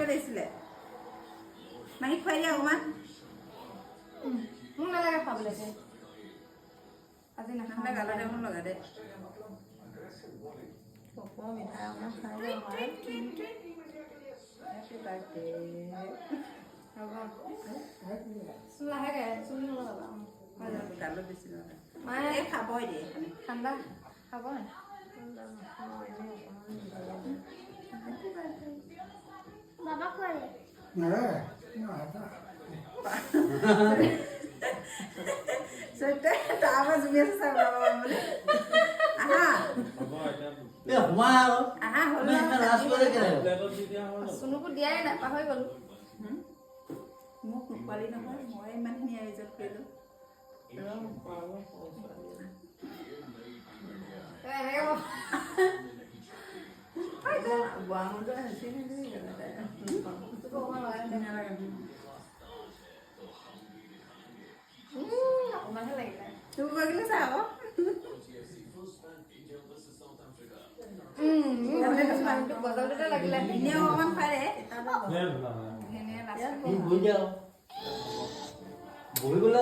লাগিছিলে মাহী খুৱাই দিয়া অকণমান মোক নালাগে খাবলৈ আজি নাখাওঁ গালতে অকণ লগা দে মিঠাই অকণমান খাই যাওঁ লাহেকে চুলি নলগাবা গালত বেছি লগা মায়ে খাবই দিয়ে ঠাণ্ডা খাব বাবা খুৱাই তাৰপৰা জুমি আছে চাই ওলাব বুলি আহা আহা হ'ল চুনুকো দিয়াই নাই পাহৰি গ'লো মোক নোখোৱালি নহয় মই ইমানখিনি আয়োজন কৰিলোঁ গুৱাহাটীত হেঁচি অকণমানহে লাগিলে তোৰ কৰিলে চা আকৌ গজলটোতে লাগিলে এনেও অকণমান পাৰে বহিবলৈ